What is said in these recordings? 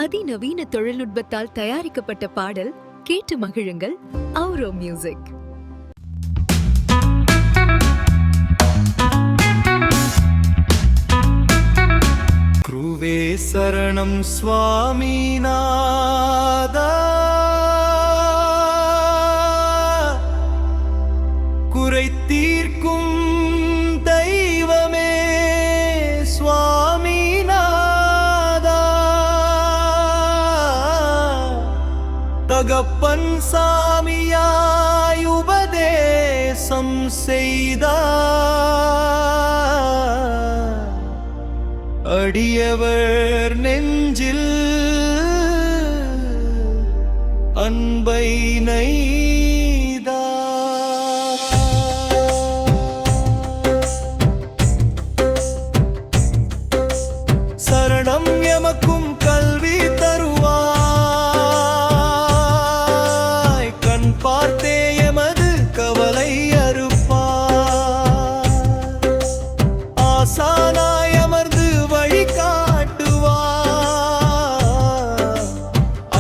அதிநவீன தொழில்நுட்பத்தால் தயாரிக்கப்பட்ட பாடல் கேட்டு மகிழுங்கள். ஔரோ மியூசிக். குருவே சரணம் சுவாமிநாதா, குறை தீர்க்கும் தெய்வமே சுவாமிநாதா, தகப்பன் சாமியாய் உபதேசம் செய்தார், அடியவர் நெஞ்சில் அன்பை நெய்தார். சரணம் எமக்கும் கல்வி தருவாய், கண் பார்த்தே எமது கவலை அறுப்பார். ஆசானாய் அமர்ந்து வழி காட்டுவார்,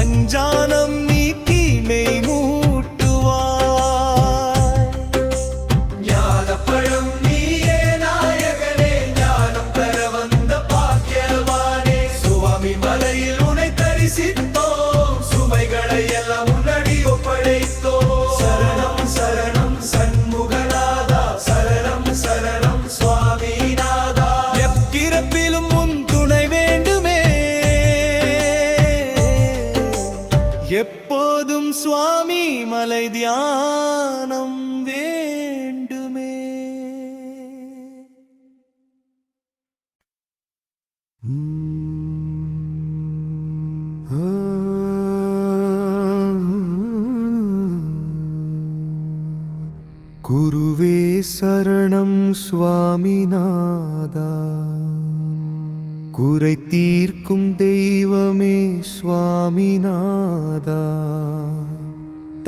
அஞ்ஞானம் நீக்கி மெய் மூட்டுவார். ஞானப்பழம் நீயே நாயகனே, ஞானம் பெற வந்த பாக்கியவானே, சுவாமி மலையில் உனை தரிசித்தோம், சுமைகளை எல்லாம் முன்னாடி ஒப்படைத்தோம். சரணம் சரணம் சண்முகநாதா, சரணம் சரணம் சுவாமிநாதா, எப்பிறப்பிலும் உன் துணை வேண்டுமே, எப்போதும் சுவாமி மலை தியானம் வேண்டுமே. குருவே சரணம் சுவாமிநாதா, குறை தீர்க்கும் தெய்வமே சுவாமிநாதா,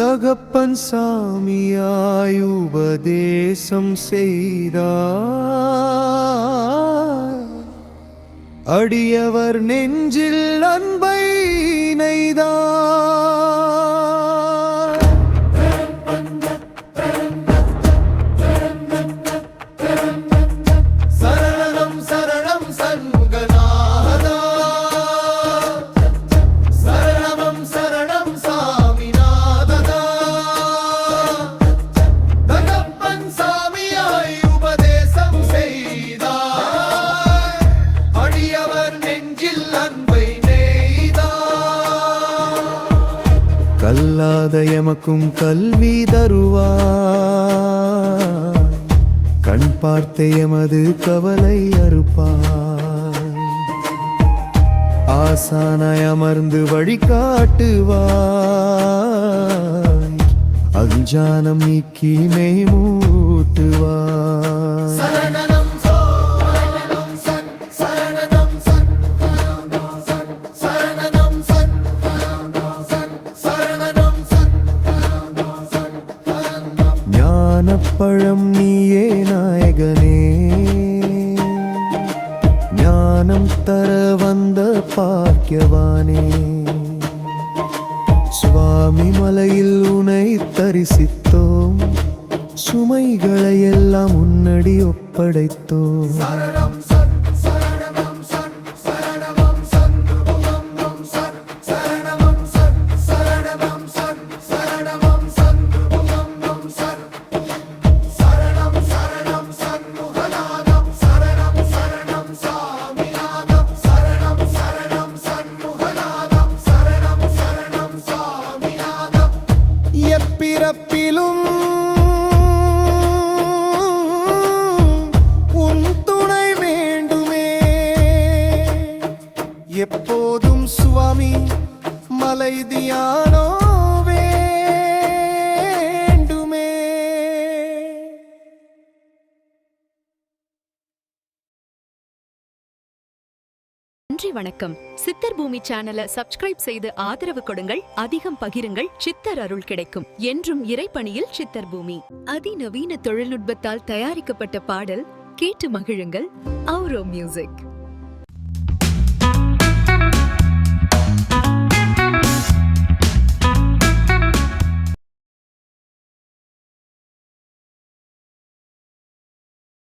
தகப்பன் சாமியாய் உபதேசம் செய்தார், அடியவர் நெஞ்சில் அன்பை நெய்தார். சரணம் சரணம் சண்முகநாதா, சரணம் சரணம் சாமிநாதா, தகப்பன் சாமியாய் உபதேசம் செய்தார், அடியவர் நெஞ்சில் அன்பை நெய்தார். கல்லாத எமக்கும் கல்வி தருவார், கண் பார்த்த எமது கவலை அறுப்பார். ஆசானாய் அமர்ந்து வழிகாட்டுவார், அஞ்ஞானம் நீக்கி மெய் மூட்டுவார். சரணம் சரணம் சன் சரணம் சன் சரணம் சன் சரணம் சன். ஞானப்பழம் நீயே நாயகனே, ஞானம் தர வந்த பாக்கியவானே, சுவாமி மலையில் உனை தரிசித்தோம், சுமைகளை எல்லாம் முன்னடி ஒப்படைத்தோம். எப்பிறப்பிலும் உன் துணை வேண்டுமே, எப்போதும் சுவாமி மலை தியானோ வேண்டுமே. நன்றி, வணக்கம். சித்தர் பூமி சேனலை சப்ஸ்கிரைப் செய்து ஆதரவு கொடுங்கள். அதிகம் பகிருங்கள். சித்தர் அருள் கிடைக்கும். என்றும் இறைப்பணியில் சித்தர் பூமி. அதிநவீன தொழில்நுட்பத்தால் தயாரிக்கப்பட்ட பாடல் கேட்டு மகிழுங்கள். ஔரோ மியூசிக்.